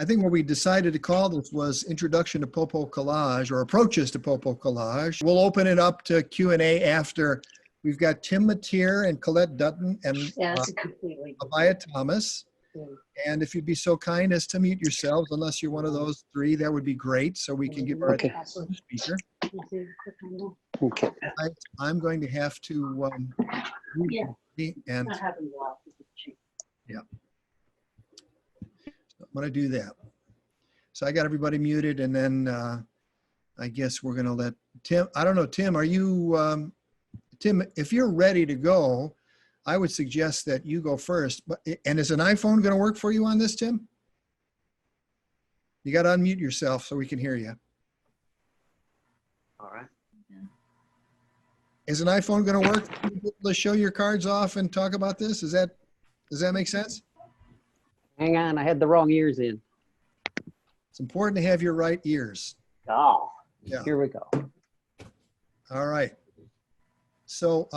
I think what we decided to call this was Introduction to POPO Collage, or Approaches to POPO Collage. We'll open it up to Q&A after. We've got timmateer and Colette Dutton and Abhaya Thomas. And if you'd be so kind as to mute yourselves, unless you're one of those three, that would be great, so we can give our attention to the speaker. Okay. I'm going to have to mute and yeah. I'm going to do that. So I got everybody muted, and then I guess we're going to let Tim. I don't know, Tim. Are you Tim? If you're ready to go, I would suggest that you go first. But and is an iPhone going to work for you on this, Tim? You got to unmute yourself so we can hear you. All right. Is an iPhone going to work? Let's show your cards off and talk about this. Does that make sense? Hang on, I had the wrong ears in. It's important to have your right ears. Oh, Yeah. Here we go. All right. So,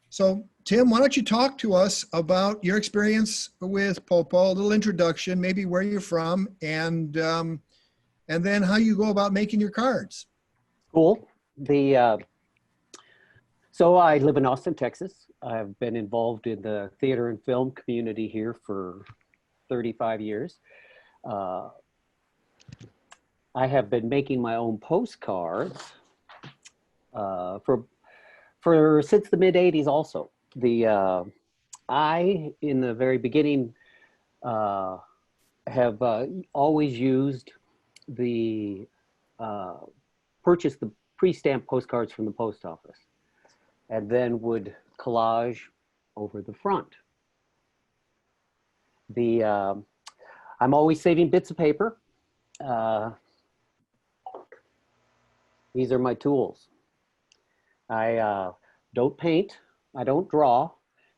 so Tim, why don't you talk to us about your experience with POPO, a little introduction, maybe where you're from, and then how you go about making your cards. Cool. So I live in Austin, Texas. I've been involved in the theater and film community here for 35 years. I have been making my own postcards since the mid 80s also. I, in the very beginning, have always used purchased the pre-stamped postcards from the post office, and then would collage over the front. I'm always saving bits of paper. These are my tools. I don't paint, I don't draw,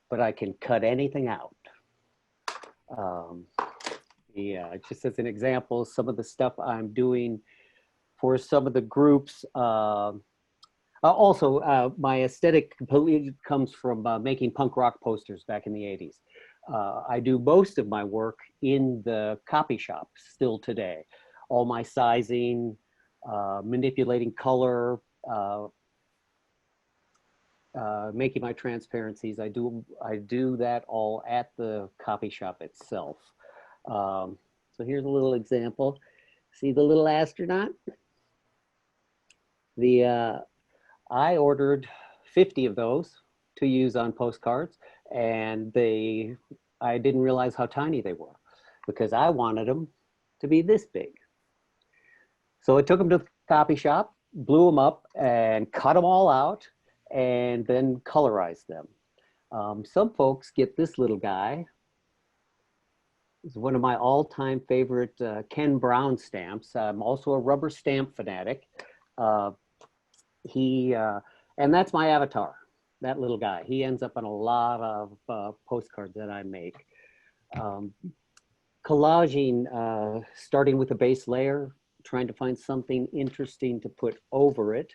but I can cut anything out. Just as an example, some of the stuff I'm doing for some of the groups. Also, my aesthetic completely comes from making punk rock posters back in the 80s. I do most of my work in the copy shop still today. All my sizing, manipulating color, making my transparencies. I do that all at the copy shop itself. So here's a little example. See the little astronaut? I ordered 50 of those to use on postcards, and I didn't realize how tiny they were because I wanted them to be this big. So I took them to the copy shop, blew them up, and cut them all out, and then colorized them. Some folks get this little guy. It's one of my all-time favorite Ken Brown stamps. I'm also a rubber stamp fanatic. And that's my avatar, that little guy. He ends up on a lot of postcards that I make. Collaging, starting with a base layer, trying to find something interesting to put over it.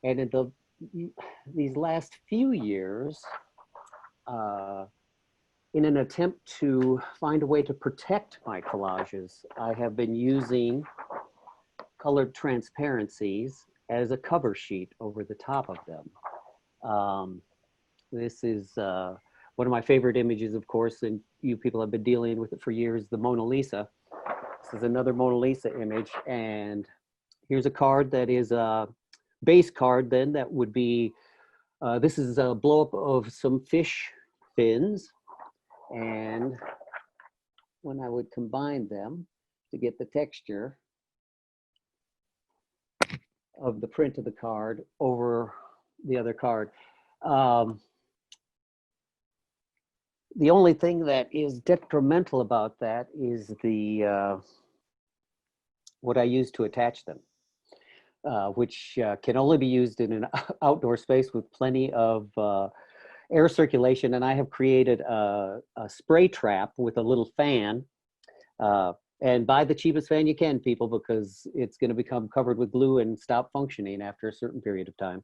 And in these last few years, in an attempt to find a way to protect my collages, I have been using colored transparencies as a cover sheet over the top of them. This is one of my favorite images, of course, and you people have been dealing with it for years, the Mona Lisa. This is another Mona Lisa image, and here's a card that is a base card then that would be, this is a blow up of some fish fins, and when I would combine them to get the texture of the print of the card over the other card. The only thing that is detrimental about that is what I use to attach them, which can only be used in an outdoor space with plenty of air circulation. And I have created a spray trap with a little fan. And buy the cheapest fan you can, people, because it's going to become covered with glue and stop functioning after a certain period of time.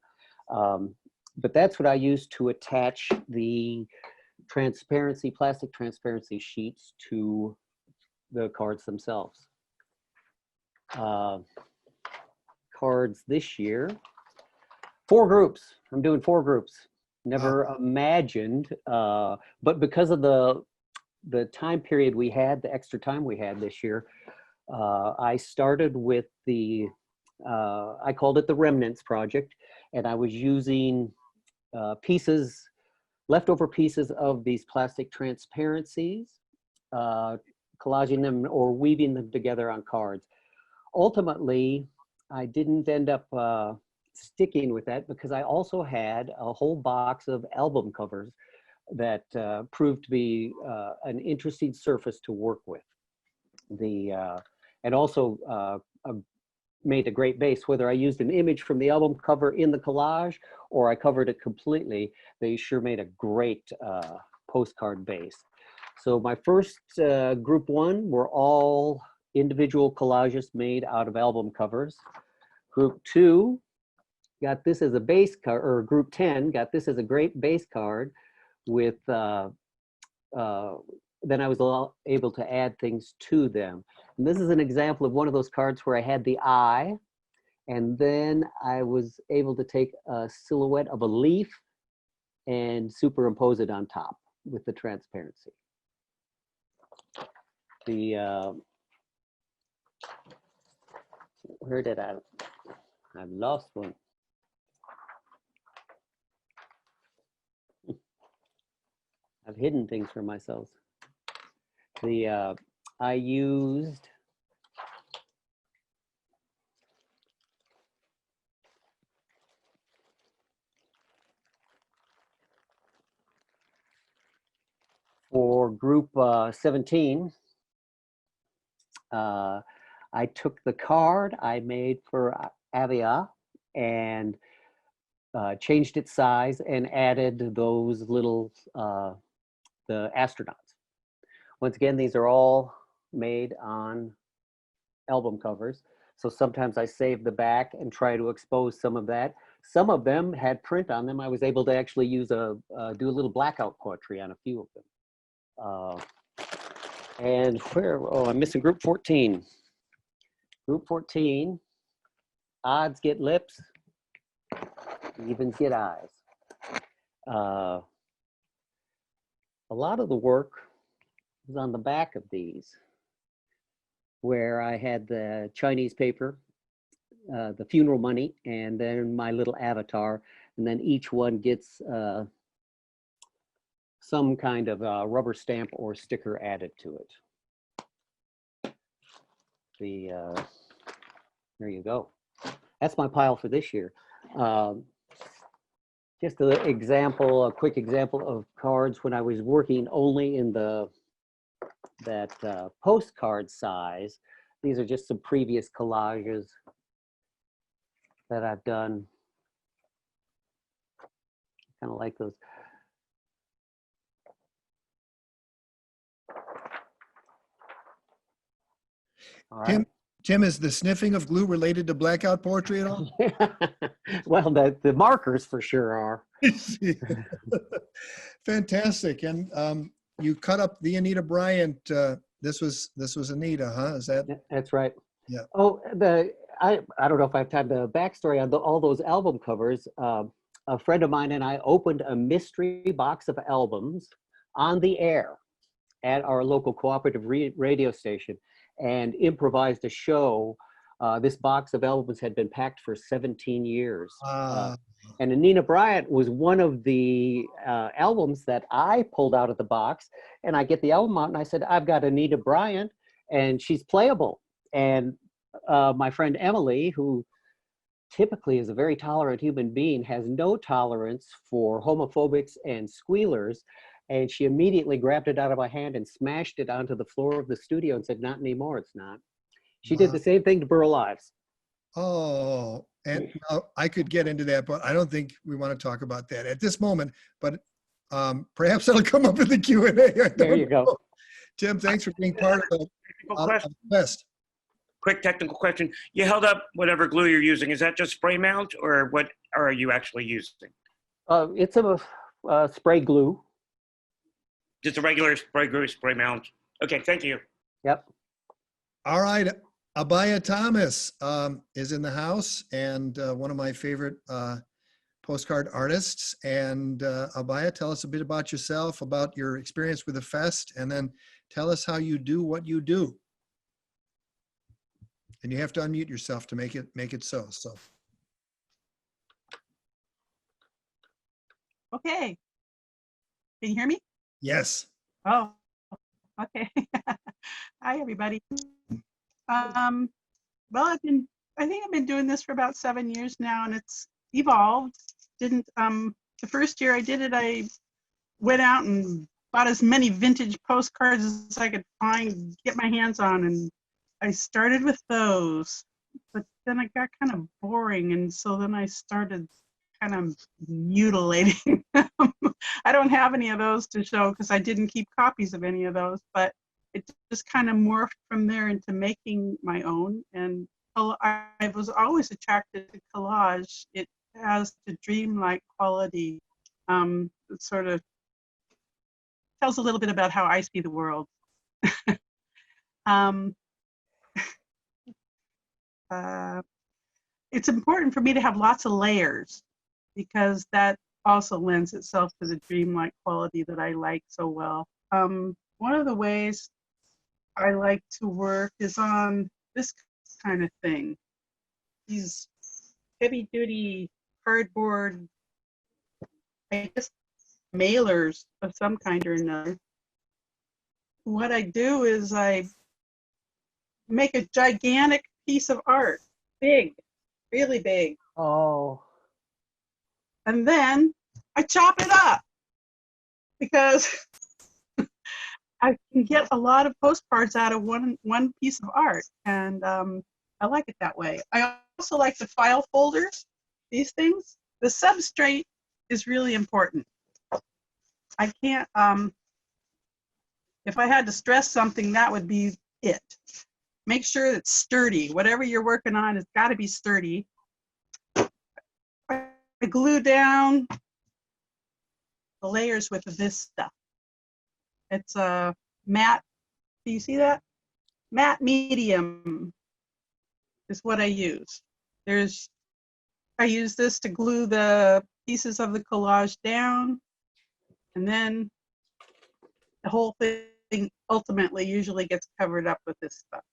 But that's what I use to attach the plastic transparency sheets to the cards themselves. Cards this year, 4 groups. I'm doing 4 groups. Never imagined, but because of the time period we had, the extra time we had this year, I started with I called it the Remnants Project, and I was using leftover pieces of these plastic transparencies, collaging them or weaving them together on cards. Ultimately, I didn't end up sticking with that because I also had a whole box of album covers that proved to be an interesting surface to work with. And also made a great base, whether I used an image from the album cover in the collage or I covered it completely, they sure made a great postcard base. So my first group 1 were all individual collages made out of album covers. Group 2 got this as a base card, or group 10 got this as a great base card with, then I was able to add things to them. And this is an example of one of those cards where I had the eye, and then I was able to take a silhouette of a leaf and superimpose it on top with the transparency. Where did I lost one. I've hidden things from myself. I used for group 17, I took the card I made for Abhaya and changed its size and added those little, the astronauts. Once again, these are all made on album covers. So sometimes I save the back and try to expose some of that. Some of them had print on them. I was able to actually use do a little blackout poetry on a few of them. And I'm missing group 14. Group 14, odds get lips, evens get eyes. A lot of the work was on the back of these, where I had the Chinese paper, the funeral money, and then my little avatar, and then each one gets some kind of rubber stamp or sticker added to it. There you go. That's my pile for this year. Just an example, a quick example of cards when I was working only in that postcard size. These are just some previous collages that I've done. Kind of like those. All right. Tim, is the sniffing of glue related to blackout poetry at all? Well, the markers for sure are. Fantastic. And you cut up the Anita Bryant. This was Anita, huh? Is that? That's right. Yeah. Oh, I don't know if I have time. The backstory on all those album covers. A friend of mine and I opened a mystery box of albums on the air at our local cooperative radio station and improvised a show. This box of albums had been packed for 17 years. And Anita Bryant was one of the albums that I pulled out of the box. And I get the album out and I said, I've got Anita Bryant and she's playable. And my friend Emily, who typically is a very tolerant human being, has no tolerance for homophobics and squealers. And she immediately grabbed it out of my hand and smashed it onto the floor of the studio and said, not anymore, it's not. She did the same thing to Burl Ives. Oh, and I could get into that, but I don't think we want to talk about that at this moment. But perhaps that'll come up in the Q&A. There you go. Tim, thanks for being part of the best. Quick technical question. You held up whatever glue you're using. Is that just spray mount or what are you actually using? It's a spray glue. Just a regular spray glue, spray mount. Okay, thank you. Yep. All right, Abhaya Thomas is in the house, and one of my favorite postcard artists. And Abhaya, tell us a bit about yourself, about your experience with the fest, and then tell us how you do what you do. And you have to unmute yourself to make it so. Okay. Can you hear me? Yes. Oh, okay. Hi, everybody. Well, I think I've been doing this for about 7 years now, and it's evolved. The first year I did it, I went out and bought as many vintage postcards as I could find, get my hands on, and I started with those. But then it got kind of boring, and so then I started kind of mutilating them. I don't have any of those to show because I didn't keep copies of any of those, but it just kind of morphed from there into making my own. And I was always attracted to collage. It has the dreamlike quality. It sort of tells a little bit about how I see the world. It's important for me to have lots of layers because that also lends itself to the dreamlike quality that I like so well. One of the ways I like to work is on this kind of thing. These heavy duty cardboard, I guess, mailers of some kind or another. What I do is I make a gigantic piece of art, big, really big. Oh. And then I chop it up because I can get a lot of postcards out of one piece of art, and I like it that way. I also like the file folders, these things. The substrate is really important. I can't, if I had to stress something, that would be it. Make sure it's sturdy. Whatever you're working on, it's got to be sturdy. I glue down the layers with this stuff. It's a matte, do you see that? Matte medium is what I use. I use this to glue the pieces of the collage down, and then the whole thing ultimately usually gets covered up with this stuff.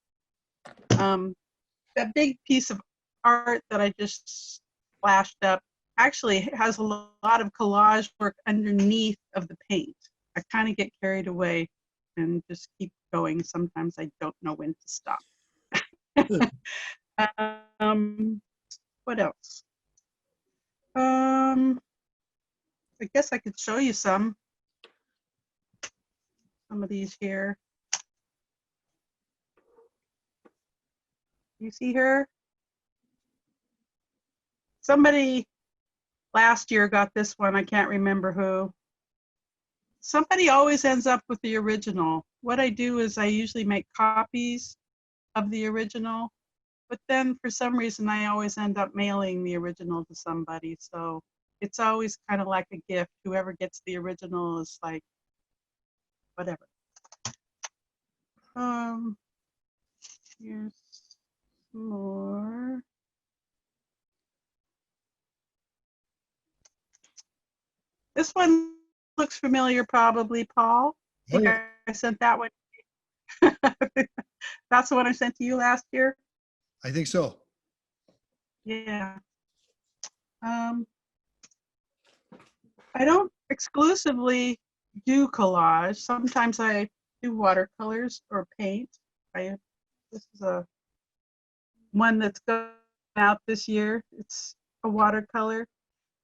That big piece of art that I just flashed up actually has a lot of collage work underneath of the paint. I kind of get carried away and just keep going. Sometimes I don't know when to stop. What else? I guess I could show you some of these here. You see her? Somebody last year got this one. I can't remember who. Somebody always ends up with the original. What I do is I usually make copies of the original, but then for some reason I always end up mailing the original to somebody. So it's always kind of like a gift. Whoever gets the original is like, whatever. Here's more. This one looks familiar, probably, Paul. I think I sent that one. That's the one I sent to you last year? I think so. Yeah. I don't exclusively do collage. Sometimes I do watercolors or paint. This is one that's going out this year. It's a watercolor,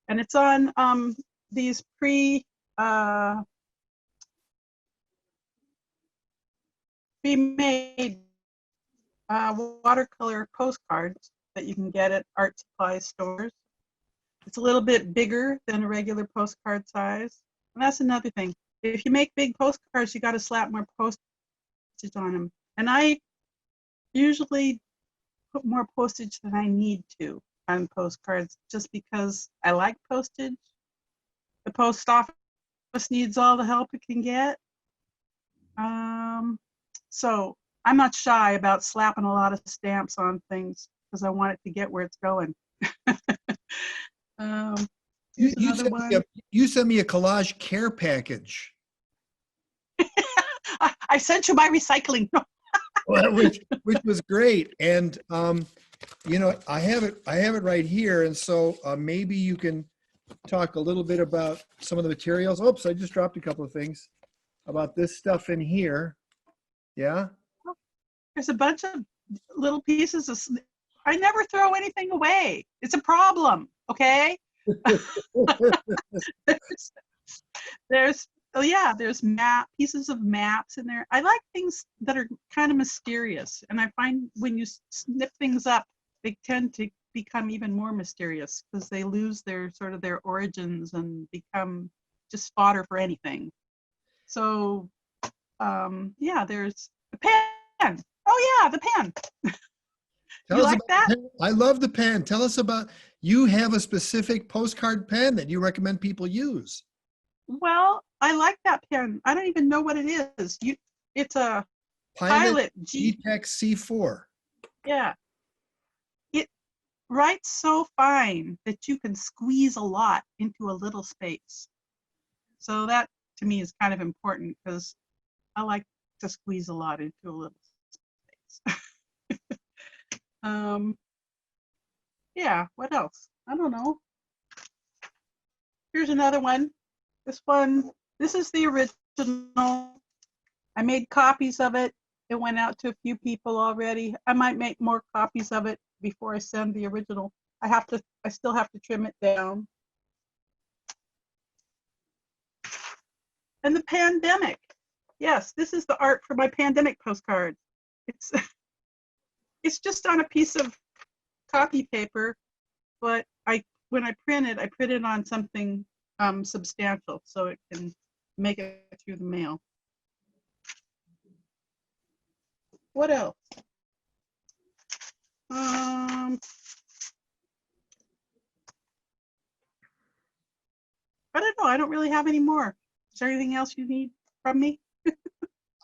and it's on these pre-made watercolor postcards that you can get at art supply stores. It's a little bit bigger than a regular postcard size. And that's another thing. If you make big postcards, you got to slap more postage on them. And I usually put more postage than I need to on postcards just because I like postage. The post office needs all the help it can get. So I'm not shy about slapping a lot of stamps on things because I want it to get where it's going. Here's another one. You sent me a collage care package. I sent you my recycling. Well, which was great. And, you know, I have it right here. And so maybe you can talk a little bit about some of the materials. Oops, I just dropped a couple of things about this stuff in here. Yeah. There's a bunch of little pieces of, I never throw anything away. It's a problem, okay? there's pieces of maps in there. I like things that are kind of mysterious, and I find when you snip things up, they tend to become even more mysterious because they lose their sort of their origins and become just fodder for anything. So yeah, there's the pen. Oh yeah, the pen. You like that? I love the pen. Tell us about, you have a specific postcard pen that you recommend people use. Well, I like that pen. I don't even know what it is. It's a Pilot G-Tech C4. Yeah. It writes so fine that you can squeeze a lot into a little space. So that to me is kind of important because I like to squeeze a lot into a little space. Yeah, what else? I don't know. Here's another one. This is the original. I made copies of it. It went out to a few people already. I might make more copies of it before I send the original. I still have to trim it down. And the pandemic. Yes, this is the art for my pandemic postcard. It's just on a piece of copy paper, but when I print it on something substantial so it can make it through the mail. What else? I don't know. I don't really have any more. Is there anything else you need from me?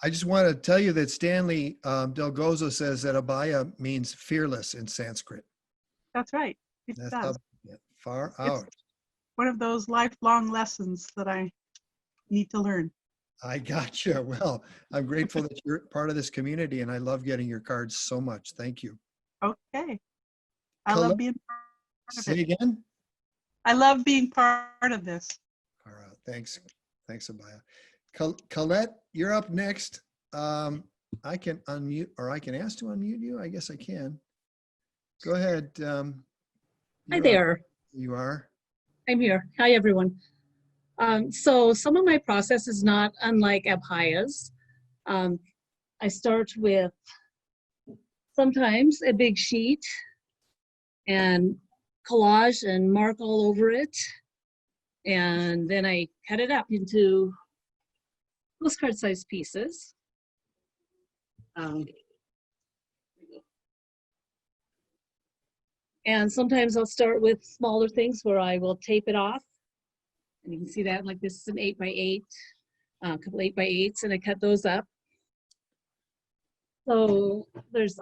I just want to tell you that Stanley Del Gozo says that Abhaya means fearless in Sanskrit. That's right. It That's does. Far out. It's one of those lifelong lessons that I need to learn. I gotcha. Well, I'm grateful that you're part of this community, and I love getting your cards so much. Thank you. Okay. I love being part of Say it. again? I love being part of this. All right. Thanks. Thanks, Abhaya. Colette, you're up next. I can unmute, or I can ask to unmute you. I guess I can. Go ahead. Hi there. You are. I'm here. Hi, everyone. So some of my process is not unlike Abhaya's. I start with sometimes a big sheet and collage and mark all over it. And then I cut it up into postcard size pieces. And sometimes I'll start with smaller things where I will tape it off. And you can see that, like this is an 8x8, a couple 8x8s, and I cut those up. So there's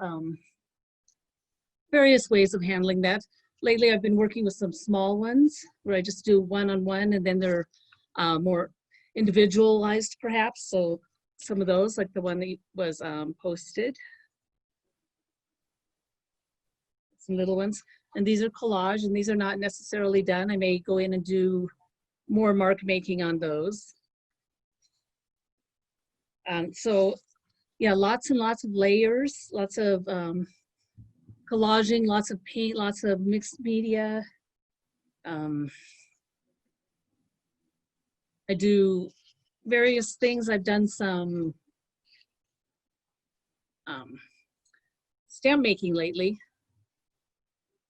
various ways of handling that. Lately, I've been working with some small ones where I just do one-on-one, and then they're more individualized, perhaps. So some of those, like the one that was posted. Some little ones. And these are collage, and these are not necessarily done. I may go in and do more mark making on those. So yeah, lots and lots of layers, lots of collaging, lots of paint, lots of mixed media. I do various things. I've done some stamp making lately.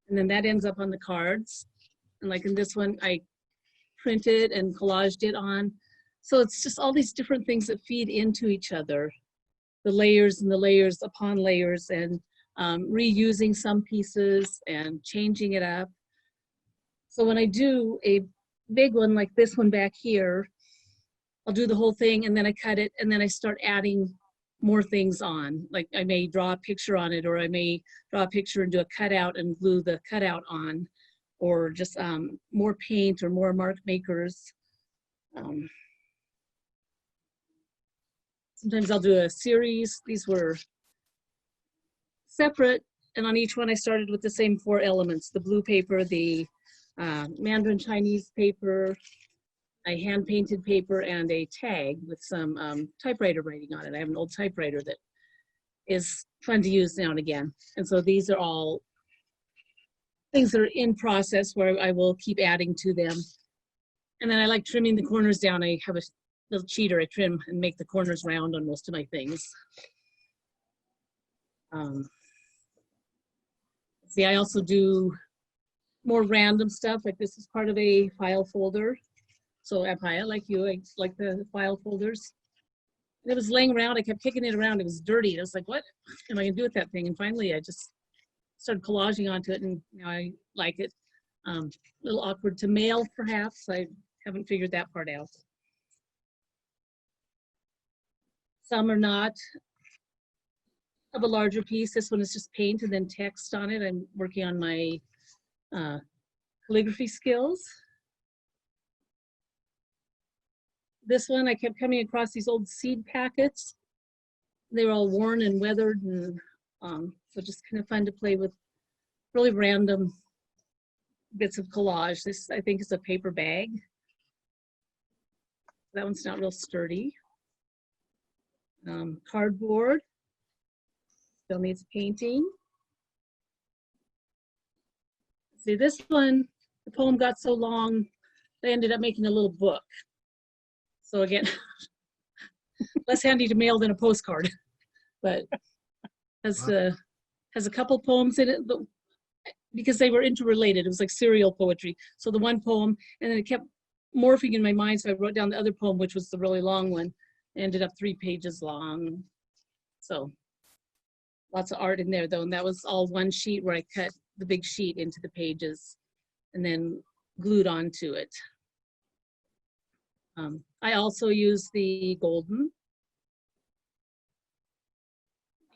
And then that ends up on the cards. And like in this one, I printed and collaged it on. So it's just all these different things that feed into each other. The layers and the layers upon layers, and reusing some pieces and changing it up. So when I do a big one like this one back here, I'll do the whole thing and then I cut it and then I start adding more things on. Like I may draw a picture on it, or I may draw a picture and do a cutout and glue the cutout on, or just more paint or more mark makers. Sometimes I'll do a series. These were separate, and on each one I started with the same 4 elements: the blue paper, the Mandarin Chinese paper, a hand-painted paper, and a tag with some typewriter writing on it. I have an old typewriter that is fun to use now and again. And so these are all things that are in process where I will keep adding to them. And then I like trimming the corners down. I have a little cheater. I trim and make the corners round on most of my things. See, I also do more random stuff. Like this is part of a file folder. So Abhaya, like you, I like the file folders. And it was laying around. I kept kicking it around. It was dirty. I was like, what am I gonna do with that thing? And finally, I just started collaging onto it, and now I like it. A little awkward to mail, perhaps. I haven't figured that part out. Some are not of a larger piece. This one is just paint and then text on it. I'm working on my calligraphy skills. This one, I kept coming across these old seed packets. They were all worn and weathered, and so just kind of fun to play with really random bits of collage. This, I think, is a paper bag. That one's not real sturdy. Cardboard, still needs painting. See, this one, the poem got so long, they ended up making a little book. So again, less handy to mail than a postcard, but has a couple poems in it, but because they were interrelated. It was like serial poetry. So the one poem, and then it kept morphing in my mind. So I wrote down the other poem, which was the really long one. It ended up 3 pages long. So lots of art in there though. And that was all one sheet where I cut the big sheet into the pages and then glued onto it. I also use the golden.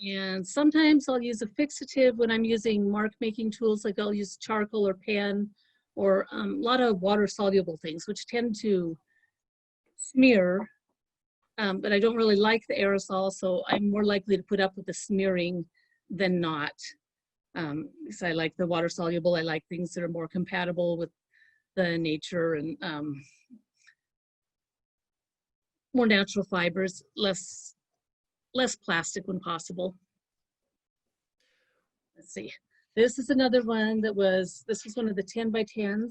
And sometimes I'll use a fixative when I'm using mark making tools, like I'll use charcoal or pen, or a lot of water soluble things, which tend to smear, but I don't really like the aerosol, so I'm more likely to put up with the smearing than not. Because I like the water soluble, I like things that are more compatible with the nature and more natural fibers, less plastic when possible. Let's see. This is another one that was, this was one of the 10 by 10s,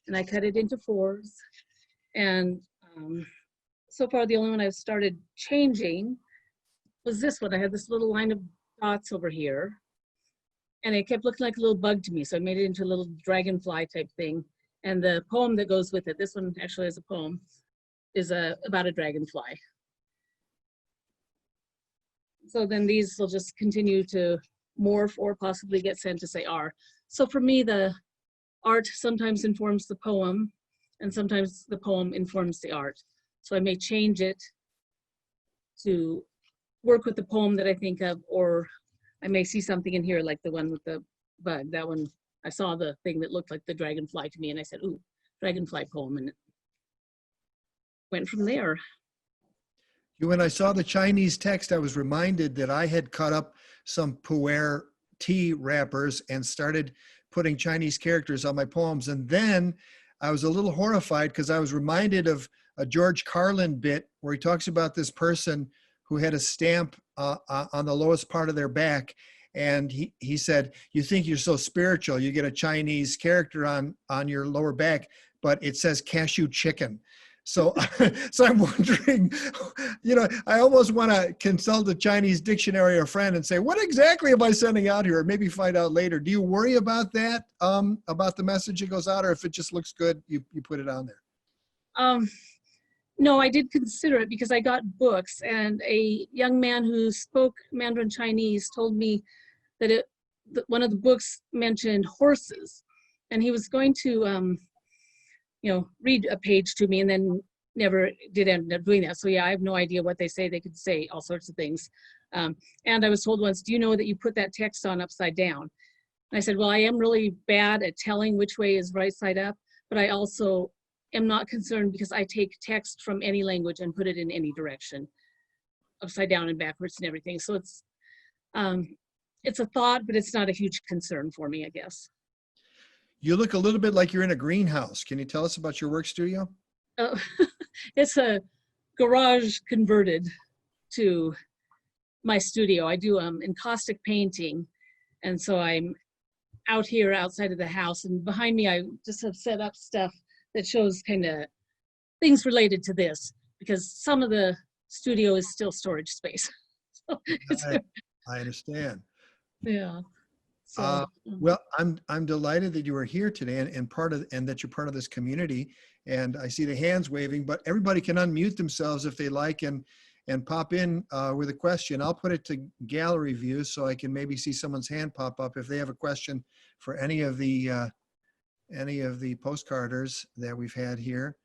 and I cut it into 4s. And so far the only one I've started changing was this one. I had this little line of dots over here, and it kept looking like a little bug to me, so I made it into a little dragonfly type thing. And the poem that goes with it, this one actually is a poem, is about a dragonfly. So then these will just continue to morph or possibly get sent to say R. So for me, the art sometimes informs the poem, and sometimes the poem informs the art. So I may change it to work with the poem that I think of, or I may see something in here like the one with the bug. That one, I saw the thing that looked like the dragonfly to me, and I said, ooh, dragonfly poem, and it went from there. When I saw the Chinese text, I was reminded that I had cut up some pu'er tea wrappers and started putting Chinese characters on my poems. And then I was a little horrified because I was reminded of a George Carlin bit where he talks about this person who had a stamp on the lowest part of their back. And he said, you think you're so spiritual, you get a Chinese character on your lower back, but it says cashew chicken. So, so I'm wondering, you know, I almost want to consult a Chinese dictionary or friend and say, what exactly am I sending out here? Or maybe find out later. Do you worry about that, about the message that goes out, or if it just looks good, you put it on there? No, I did consider it because I got books, and a young man who spoke Mandarin Chinese told me that one of the books mentioned horses, and he was going to, you know, read a page to me and then never did end up doing that. So yeah, I have no idea what they say. They could say all sorts of things. And I was told once, do you know that you put that text on upside down? And I said, well, I am really bad at telling which way is right side up, but I also am not concerned because I take text from any language and put it in any direction, upside down and backwards and everything. So it's a thought, but it's not a huge concern for me, I guess. You look a little bit like you're in a greenhouse. Can you tell us about your work studio? It's a garage converted to my studio. I do encaustic painting, and so I'm out here outside of the house, and behind me I just have set up stuff that shows kind of things related to this, because some of the studio is still storage space. So I understand. Yeah. So, well, I'm delighted that you are here today and that you're part of this community. And I see the hands waving, but everybody can unmute themselves if they like and pop in with a question. I'll put it to gallery view so I can maybe see someone's hand pop up if they have a question for any of the postcarders that we've had here.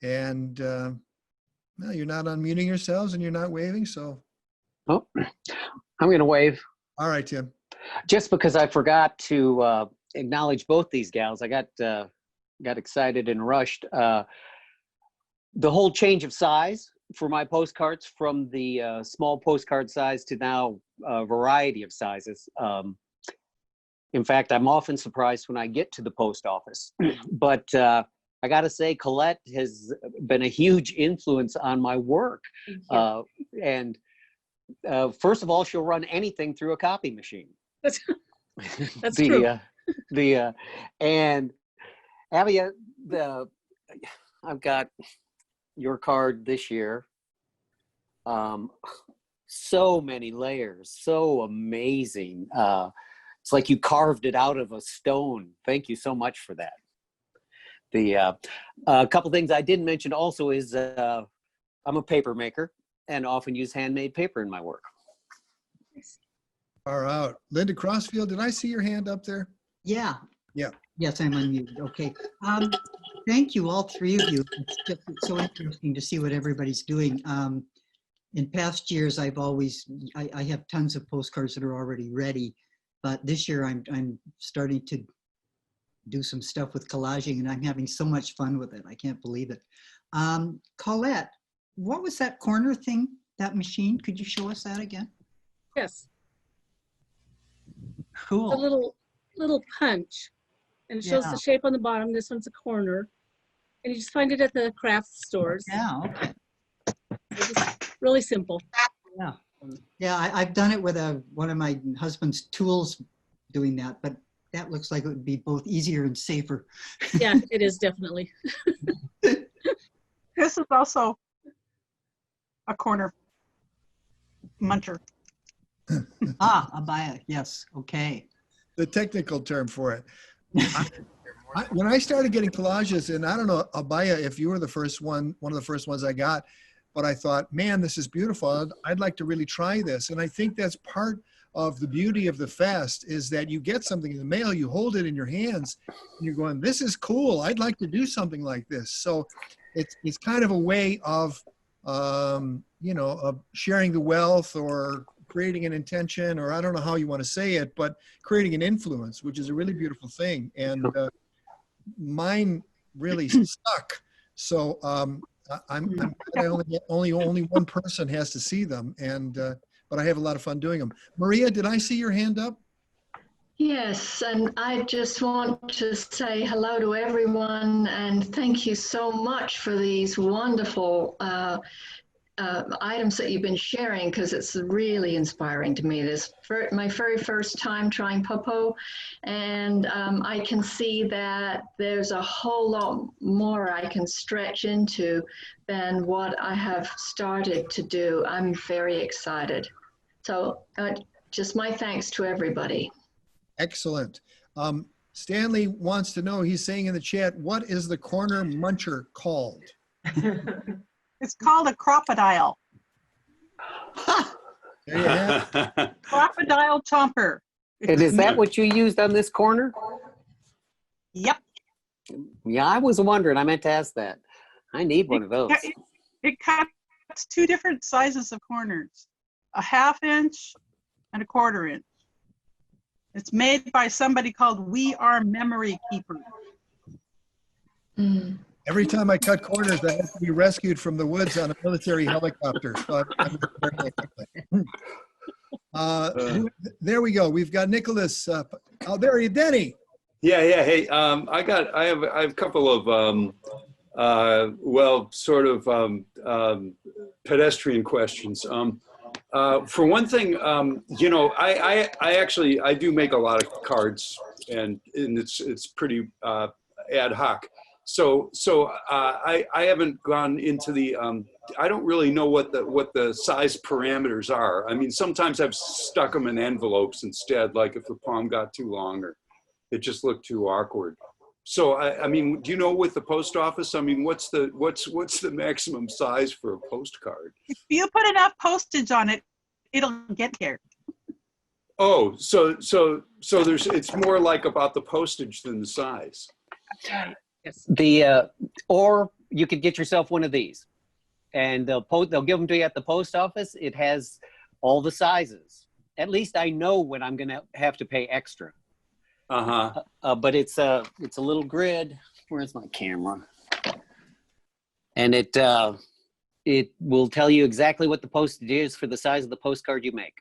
And well, you're not unmuting yourselves and you're not waving, so. Oh, I'm going to wave. All right, Tim. Just because I forgot to acknowledge both these gals. I got excited and rushed. The whole change of size for my postcards, from the small postcard size to now a variety of sizes. In fact, I'm often surprised when I get to the post office. But I got to say, Colette has been a huge influence on my work. And first of all, she'll run anything through a copy machine. That's true. And Abhaya, I've got your card this year. So many layers, so amazing. It's like you carved it out of a stone. Thank you so much for that. A couple things I didn't mention also is I'm a paper maker and often use handmade paper in my work. All right. Linda Crosfield, did I see your hand up there? Yeah. Yeah. Yes, I'm unmuted. Okay. Thank you, all three of you. It's so interesting to see what everybody's doing. In past years, I have tons of postcards that are already ready, but this year I'm starting to do some stuff with collaging, and I'm having so much fun with it. I can't believe it. Colette, what was that corner thing, that machine? Could you show us that again? yes, Cool. a little punch, and it shows Yeah. the shape on the bottom. This one's a corner, and you just find it at the craft stores. Yeah, okay. So just really simple. Yeah, yeah. I've done it with one of my husband's tools, doing that, but that looks like it would be both easier and safer. Yeah, it is definitely. This is also a corner muncher. Abhaya, yes, okay. The technical term for it. When I started getting collages, and I don't know, Abhaya, if you were the first one of the first ones I got, but I thought, man, this is beautiful. I'd like to really try this. And I think that's part of the beauty of the fest, is that you get something in the mail, you hold it in your hands, and you're going, this is cool. I'd like to do something like this. So it's kind of a way of, of sharing the wealth, or creating an intention, or I don't know how you want to say it, but creating an influence, which is a really beautiful thing. And mine really stuck. So I'm only one person has to see them, and but I have a lot of fun doing them. Maria, did I see your hand up? Yes, and I just want to say hello to everyone and thank you so much for these wonderful items that you've been sharing, because it's really inspiring to me. This is my very first time trying POPO, and I can see that there's a whole lot more I can stretch into than what I have started to do. I'm very excited. So just my thanks to everybody. Excellent. Stanley wants to know, he's saying in the chat, what is the corner muncher called? It's called a crocodile. There you have it. Crocodile chomper. And is that what you used on this corner? Yep. Yeah, I was wondering. I meant to ask that. I need one of those. It cuts 2 different sizes of corners, a 1/2 inch and a 1/4 inch. It's made by somebody called We Are Memory Keeper. Every time I cut corners, I have to be rescued from the woods on a military helicopter. So there we go. We've got Nicholas. Oh, there you, Denny. Yeah. Hey, I have a couple of well, sort of pedestrian questions. For one thing, you know, I actually do make a lot of cards, and it's pretty ad hoc. So I haven't gone into the I don't really know what the size parameters are. I mean, sometimes I've stuck them in envelopes instead, like if the palm got too long or it just looked too awkward. So I mean, do you know with the post office? I mean, what's the maximum size for a postcard? If you put enough postage on it, it'll get there. Oh, so there's, it's more like about the postage than the size. Yes. Or you could get yourself one of these, and they'll give them to you at the post office. It has all the sizes. At least I know when I'm going to have to pay extra. But it's a little grid. Where's my camera? And it will tell you exactly what the postage is for the size of the postcard you make.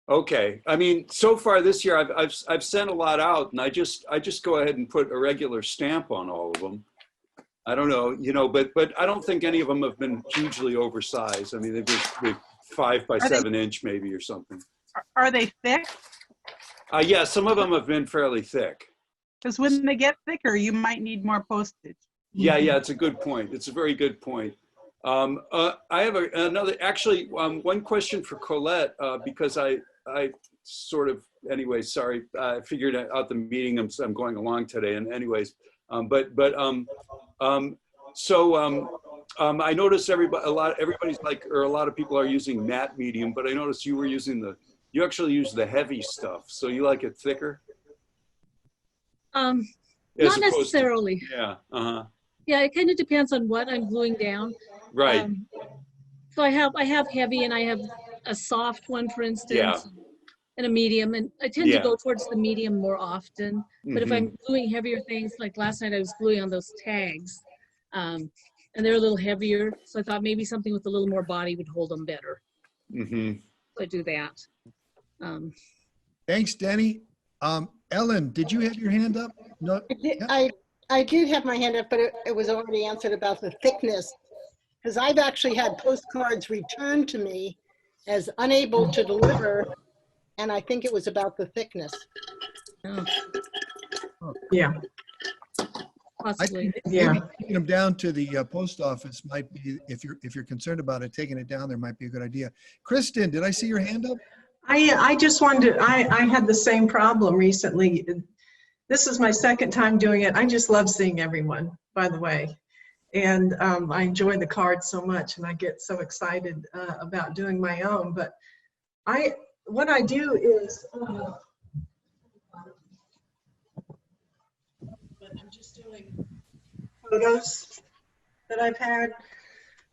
Okay. I mean, so far this year, I've sent a lot out, and I just go ahead and put a regular stamp on all of them. I don't know, you know, but I don't think any of them have been hugely oversized. I mean, they've been 5 by 7 inch maybe or something. Are they thick? Yeah, some of them have been fairly thick. Because when they get thicker, you might need more postage. Yeah, it's a good point. It's a very good point. I have one question for Colette, because I sort of, anyway, sorry, I figured out the meeting I'm going along today, and anyways, I noticed everybody's like, or a lot of people are using matte medium, but I noticed you were using you actually use the heavy stuff. So you like it thicker? Not necessarily. Yeah. Yeah, it kind of depends on what I'm gluing down. Right. So I have heavy, and I have a soft one, for instance, and a medium, and I tend to go towards the medium more often. But if I'm gluing heavier things, like last night I was gluing on those tags, and they're a little heavier, so I thought maybe something with a little more body would hold them better. So I do that. Thanks, Denny. Ellen, did you have your hand up? No. I did have my hand up, but it was already answered about the thickness, because I've actually had postcards returned to me as unable to deliver, and I think it was about the thickness. Yeah. Possibly. Maybe taking them down to the post office might be, if you're concerned about it, taking it down there might be a good idea. Kristen, did I see your hand up? I just wanted to, I had the same problem recently. This is my second time doing it. I just love seeing everyone, by the way. And I enjoy the cards so much, and I get so excited about doing my own. But what I do is, I'm just doing photos that I've had,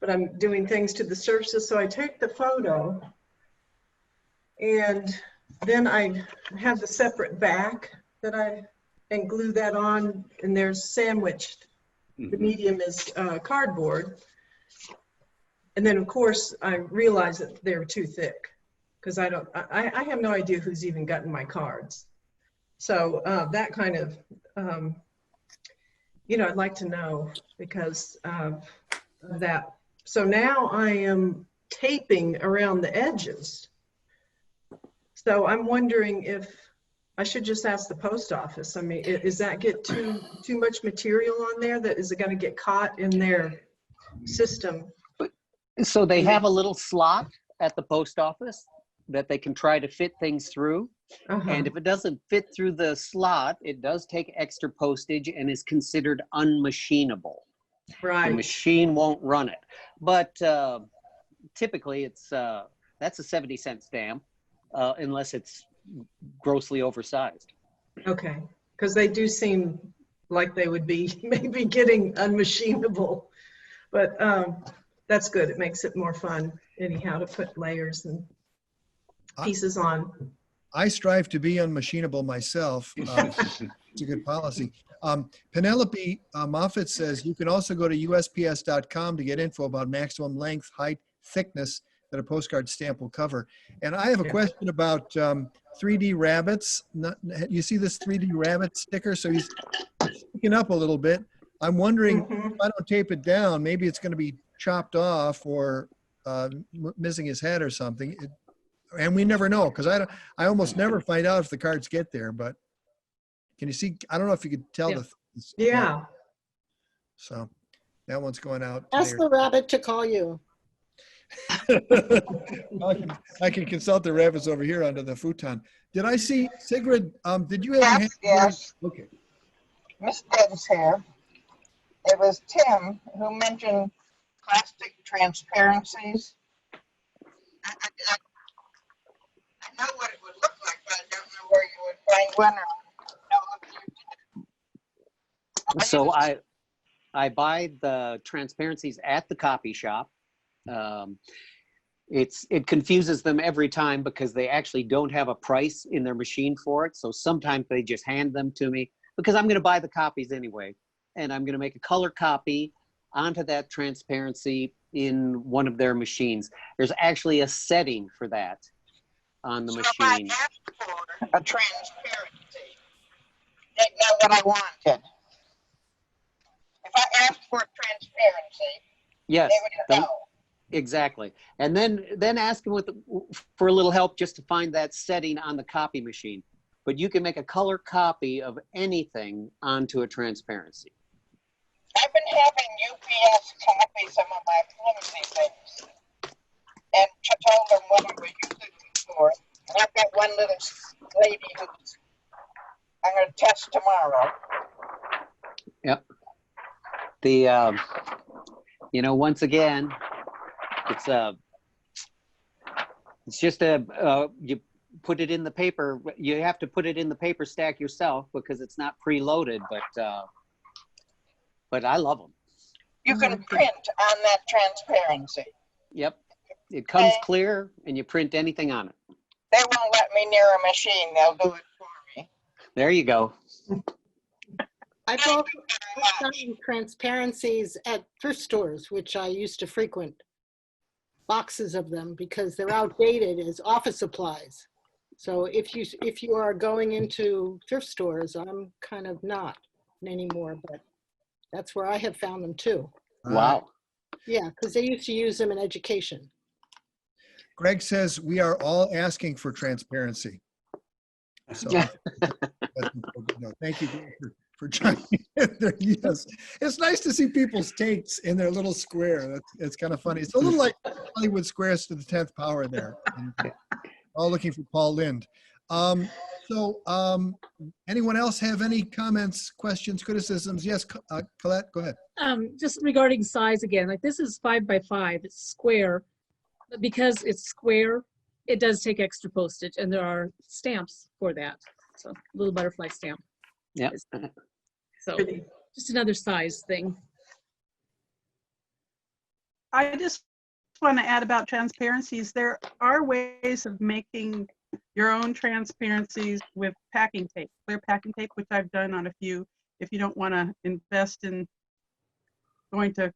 but I'm doing things to the surfaces. So I take the photo, and then I have the separate back and glue that on, and there's sandwiched. The medium is cardboard. And then of course I realize that they're too thick, because I have no idea who's even gotten my cards. So that kind of, you know, I'd like to know because of that. So now I am taping around the edges. So I'm wondering if I should just ask the post office. I mean, is that get too much material on there? Is it going to get caught in their system? So they have a little slot at the post office that they can try to fit things through. And if it doesn't fit through the slot, it does take extra postage and is considered unmachinable. Right. The machine won't run it. But typically it's that's a 70-cent stamp, unless it's grossly oversized. Okay, because they do seem like they would be maybe getting unmachinable. But that's good. It makes it more fun anyhow to put layers and pieces on. I strive to be unmachinable myself. It's a good policy. Penelope Moffett says you can also go to USPS.com to get info about maximum length, height, thickness that a postcard stamp will cover. And I have a question about 3D rabbits. You see this 3D rabbit sticker? So he's sticking up a little bit. I'm wondering if I don't tape it down, maybe it's going to be chopped off or missing his head or something. And we never know, because I almost never find out if the cards get there. But can you see? I don't know if you could tell the. Yeah. So that one's going out. Ask the rabbit to call you. I can consult the rabbits over here under the futon. Did I see Sigrid? Did you have your hand? Yes. Okay. Miss Deb's here. It was Tim who mentioned plastic transparencies. I know what it would look like, but I don't know where you would find one or know if you did. So I buy the transparencies at the copy shop. It confuses them every time because they actually don't have a price in their machine for it. So sometimes they just hand them to me because I'm going to buy the copies anyway. And I'm going to make a color copy onto that transparency in one of their machines. There's actually a setting for that on the machine. If I asked for a transparency, they'd know what I wanted. If I asked for a transparency, yes, they would know. Exactly. And then ask them for a little help just to find that setting on the copy machine. But you can make a color copy of anything onto a transparency. I've been having UPS copy some of my flimsy things. And I told them what I was using it for. And I've got one little lady who's I'm going to test tomorrow. Yep. Once again, it's just you put it in the paper. You have to put it in the paper stack yourself because it's not preloaded, but I love them. You can print on that transparency. Yep. It comes clear and you print anything on it. They won't let me near a machine. They'll do it for me. There you go. I've also gotten transparencies at thrift stores, which I used to frequent, boxes of them because they're outdated as office supplies. So if you are going into thrift stores, I'm kind of not anymore, but that's where I have found them too. Wow. Yeah, because they used to use them in education. Greg says we are all asking for transparency. So thank you for joining in there. Yes, it's nice to see people's takes in their little square. It's kind of funny. It's a little like Hollywood Squares to the 10th power there. All looking for Paul Lind. Anyone else have any comments, questions, criticisms? Yes, Colette, go ahead. Just regarding size again, like this is 5 by 5, it's square, but because it's square, it does take extra postage and there are stamps for that. So little butterfly stamp. Yep. So just another size thing. I just want to add about transparencies. There are ways of making your own transparencies with packing tape, clear packing tape, which I've done on a few. If you don't want to invest in going to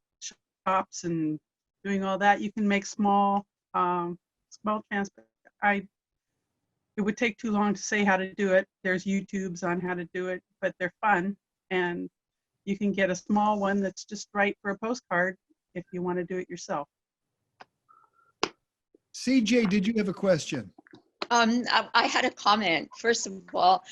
shops and doing all that, you can make small transparent. It would take too long to say how to do it. There's YouTubes on how to do it, but they're fun. And you can get a small one that's just right for a postcard if you want to do it yourself. CJ, did you have a question? I had a comment. First of all,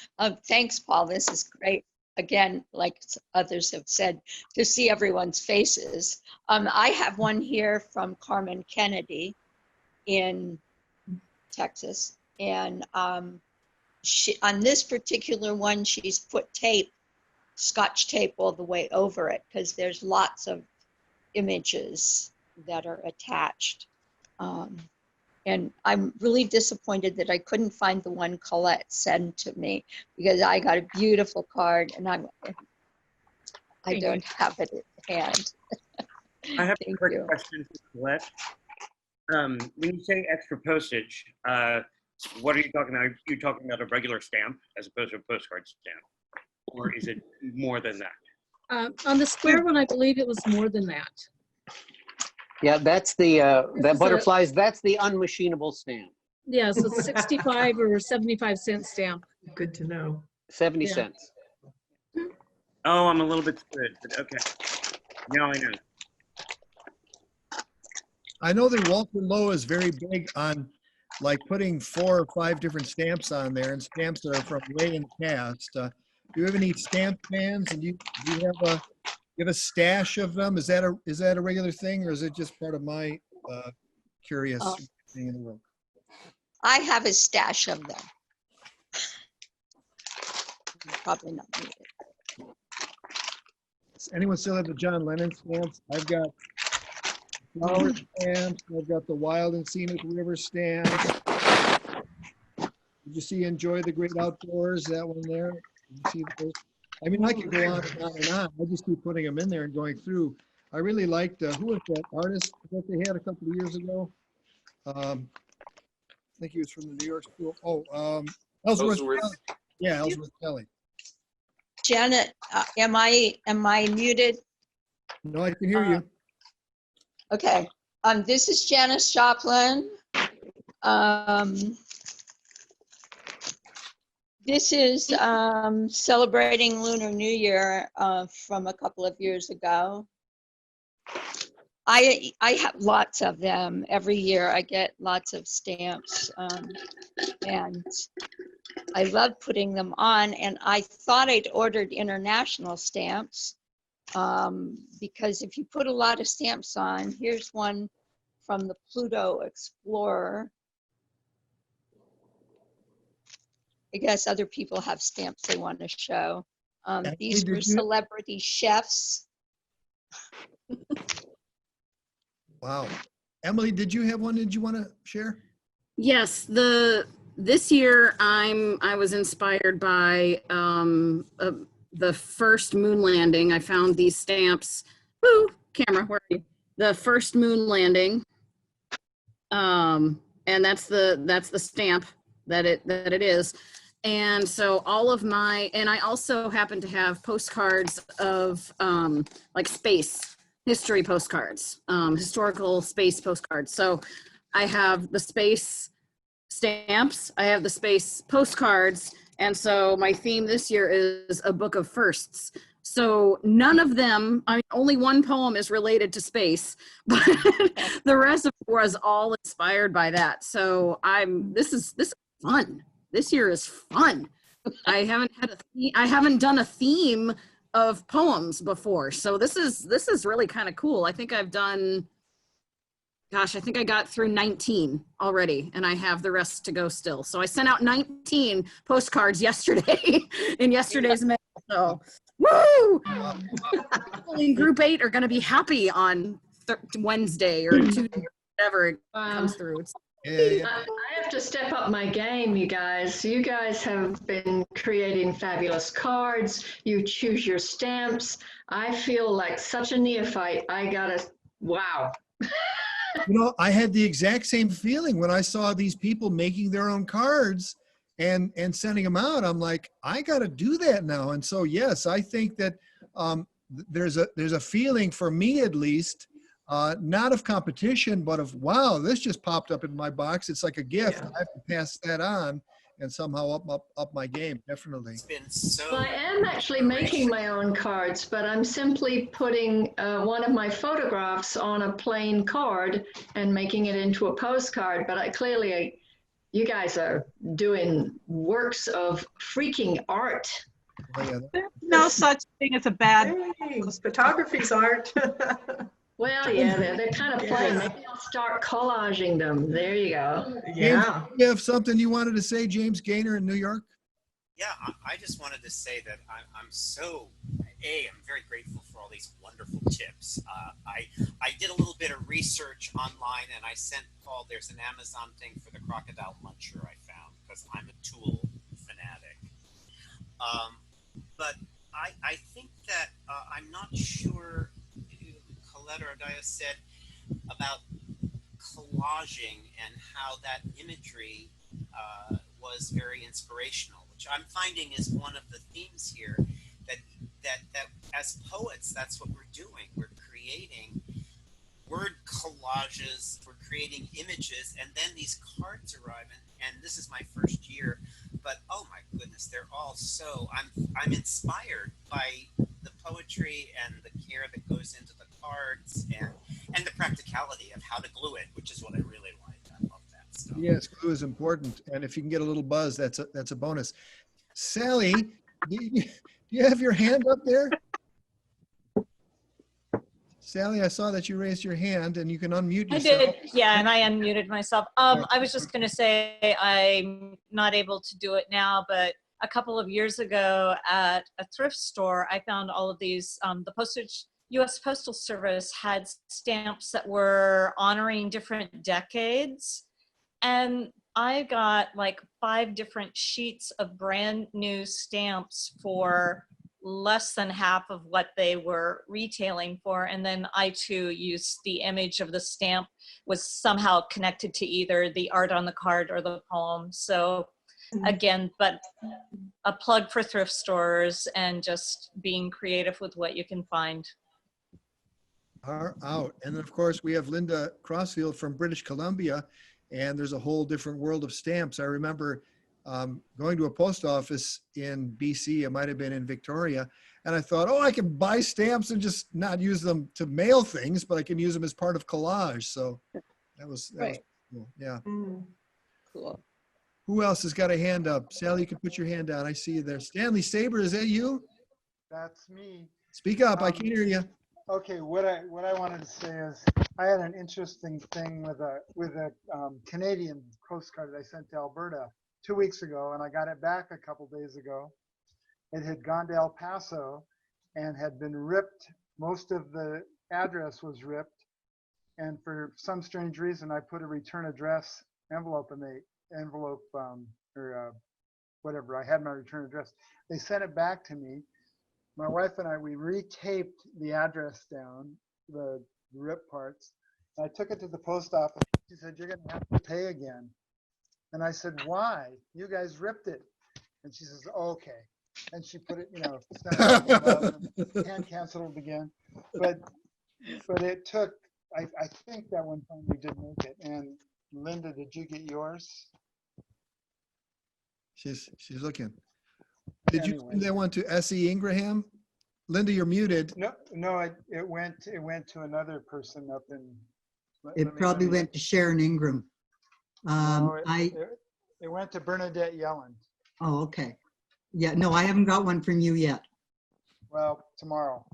thanks, Paul. This is great. Again, like others have said, to see everyone's faces. I have one here from Carmen Kennedy in Texas. And she, on this particular one, she's put tape, Scotch tape all the way over it because there's lots of images that are attached. And I'm really disappointed that I couldn't find the one Colette sent to me because I got a beautiful card and I don't have it at hand. I have a Thank quick you. question for Colette. When you say extra postage, what are you talking about? Are you talking about a regular stamp as opposed to a postcard stamp? Or is it more than that? On the square one, I believe it was more than that. Yeah, that's the, This that is butterflies, that's the unmachinable stamp. Yeah, so it's 65 or 75-cent stamp. Good to know. 70 Yeah. cents. Oh, I'm a little bit screwed, but okay. Now I know. I know that Walter Lowe is very big on like putting 4 or 5 different stamps on there, and stamps that are from way in the past. Do you have any stamp fans? And do you have a stash of them? Is that a regular thing, or is it just part of my curious Oh. thing in the world? I have a stash of them. Probably not needed. Does anyone still have the John Lennon stamps? I've got flower stamps. I've got the Wild and Scenic River stamps. Did you see Enjoy the Great Outdoors? That one there. Did you see those? I mean, I could go on and on and on. I just keep putting them in there and going through. I really liked, who was that artist that they had a couple of years ago? I think he was from the New York School. Oh, Ellsworth Kelly. Yeah, Ellsworth Kelly. Janet, am I muted? No, I can hear you. Okay. This is Janice Joplin. This is celebrating Lunar New Year from a couple of years ago. I have lots of them. Every year I get lots of stamps, and I love putting them on. And I thought I'd ordered international stamps because if you put a lot of stamps on, here's one from the Pluto Explorer. I guess other people have stamps they want to show. These were celebrity chefs. Wow. Emily, did you have one? Did you want to share? Yes, this year I was inspired by the first moon landing. I found these stamps. Woo, camera, where are you? The first moon landing. And that's the stamp that it is. And so all of and I also happen to have postcards of like space history postcards, historical space postcards. So I have the space stamps, I have the space postcards, and so my theme this year is a book of firsts. So none of them, I mean, only one poem is related to space, but the rest of it was all inspired by that. So this is fun. This year is fun. I haven't done a theme of poems before, so this is really kind of cool. I think I've done, gosh, I think I got through 19 already, and I have the rest to go still. So I sent out 19 postcards yesterday in yesterday's mail. So woo! People in group 8 are going to be happy on Wednesday or Tuesday, whatever it comes through. I have to step up my game, you guys. You guys have been creating fabulous cards. You choose your stamps. I feel like such a neophyte. Wow. You know, I had the exact same feeling when I saw these people making their own cards and sending them out. I'm like, I got to do that now. And so, yes, I think that there's a feeling for me, at least, not of competition, but of, wow, this just popped up in my box. It's like a gift. Yeah. I have to pass that on and somehow up my game, definitely. It's been so well, I am actually making my own cards, but I'm simply putting one of my photographs on a plain card and making it into a postcard. But you guys are doing works of freaking art. Oh, yeah. There's no such thing as a bad. Hey, photography's art. Well, yeah, they're kind of plain. Maybe I'll start collaging them. There you go. Yeah. You have something you wanted to say, James Gaynor in New York? Yeah, I just wanted to say that I'm very grateful for all these wonderful tips. I did a little bit of research online, and I sent Paul, there's an Amazon thing for the crocodile muncher I found, because I'm a tool fanatic. But I think that I'm not sure, Colette or Abhaya said about collaging and how that imagery was very inspirational, which I'm finding is one of the themes here. That as poets, that's what we're doing. We're creating word collages, we're creating images, and then these cards arrive. And this is my first year, but oh my goodness, they're all so. I'm inspired by the poetry and the care that goes into the cards and the practicality of how to glue it, which is what I really like. I love that stuff. Yes, glue is important, and if you can get a little buzz, that's a bonus. Sally, do you have your hand up there? Sally, I saw that you raised your hand, and you can unmute yourself. I did, yeah, and I unmuted myself. I was just going to say I'm not able to do it now, but a couple of years ago at a thrift store, I found all of these. The U.S. Postal Service had stamps that were honoring different decades, and I got like 5 different sheets of brand new stamps for less than half of what they were retailing for. And then I too used the image of the stamp was somehow connected to either the art on the card or the poem. So again, but a plug for thrift stores and just being creative with what you can find. Are out. And then of course we have Linda Crosfield from British Columbia, and there's a whole different world of stamps. I remember going to a post office in BC, it might've been in Victoria, and I thought, oh, I can buy stamps and just not use them to mail things, but I can use them as part of collage. So that was cool. Yeah. Cool. Who else has got a hand up? Sally, you can put your hand down. I see you there. Stanley Sabre, is that you? That's me. Speak up, I can't hear you. Okay, what I wanted to say is I had an interesting thing with a Canadian postcard that I sent to Alberta 2 weeks ago, and I got it back a couple days ago. It had gone to El Paso and had been ripped. Most of the address was ripped, and for some strange reason, I put a return address envelope in the envelope or whatever. I had my return address. They sent it back to me. My wife and I, we retaped the address down, the rip parts. I took it to the post office. She said, "You're going to have to pay again." And I said, "Why? You guys ripped it." And she says, "Oh, okay." And she put it, and canceled it again. But it took, I think that one time we did make it. And Linda, did you get yours? She's looking. Did you send that one to S.E. Ingraham? Linda, you're muted. No, it went to another person up in. It probably went to Sharon Ingram. No, it went to Bernadette Yellen. Oh, okay. Yeah, no, I haven't got one from you yet. Well, tomorrow.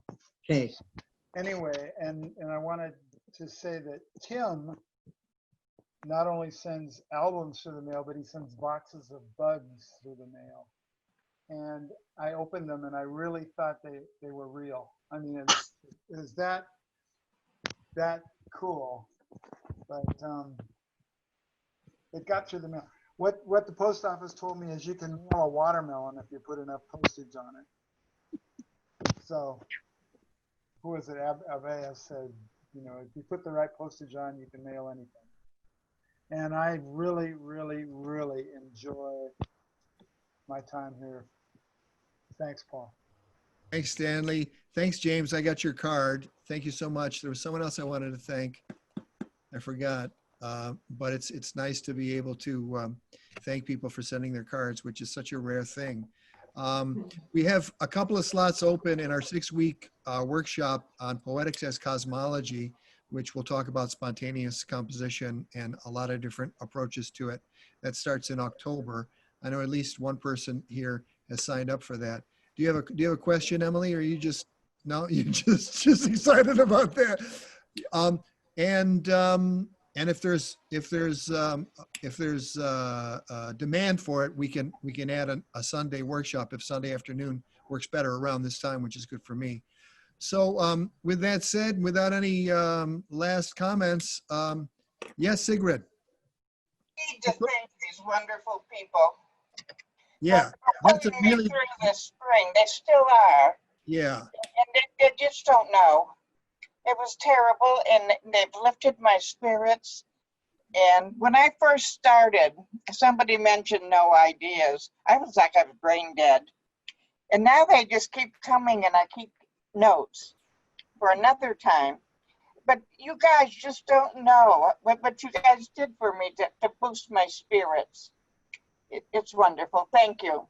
Okay. Anyway, and I wanted to say that Tim not only sends albums through the mail, but he sends boxes of bugs through the mail. And I opened them and I really thought they were real. I mean, is that cool? But it got through the mail. What the post office told me is you can mail a watermelon if you put enough postage on it. So who was it? Abhaya said, if you put the right postage on, you can mail anything. And I really, really, really enjoy my time here. Thanks, Paul. Thanks, Stanley. Thanks, James. I got your card. Thank you so much. There was someone else I wanted to thank. I forgot. But it's nice to be able to thank people for sending their cards, which is such a rare thing. We have a couple of slots open in our 6-week workshop on Poetics as Cosmology, which will talk about spontaneous composition and a lot of different approaches to it. That starts in October. I know at least one person here has signed up for that. Do you have a question, Emily, or are you just you're just excited about that? And if there's demand for it, we can add a Sunday workshop if Sunday afternoon works better around this time, which is good for me. So with that said, without any last comments, yes, Sigrid. Need to thank these wonderful people. Yeah, that's a really through the spring. They still are. Yeah. And they just don't know. It was terrible, and they've lifted my spirits. And when I first started, somebody mentioned no ideas. I was like, I was brain dead. And now they just keep coming, and I keep notes for another time. But you guys just don't know what you guys did for me to boost my spirits. It's wonderful. Thank you.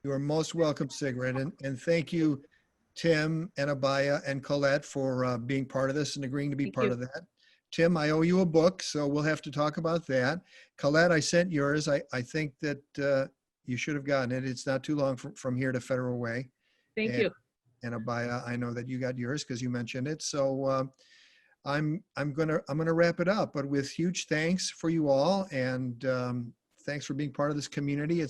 You are most welcome, Sigrid. And thank you, Tim and Abhaya and Colette, for being part of this and agreeing to be part of that. Tim, I owe you a book, so we'll have to talk about that. Colette, I sent yours. I think that you should have gotten it. It's not too long from here to Federal Way. Thank you. And Abhaya, I know that you got yours because you mentioned it. So I'm gonna wrap it up, but with huge thanks for you all, and thanks for being part of this community.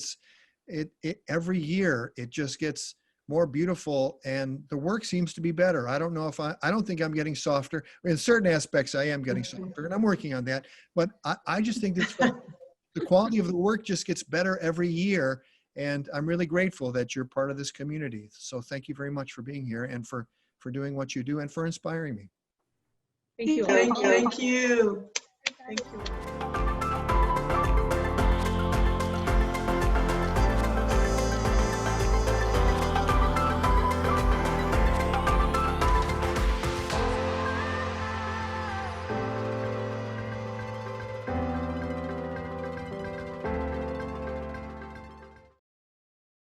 It every year it just gets more beautiful, and the work seems to be better. I don't know if I don't think I'm getting softer. In certain aspects, I am getting softer, and I'm working on that. But I just think that the quality of the work just gets better every year, and I'm really grateful that you're part of this community. So thank you very much for being here and for doing what you do and for inspiring me. Thank you. Thank you. Thank you. Thank you.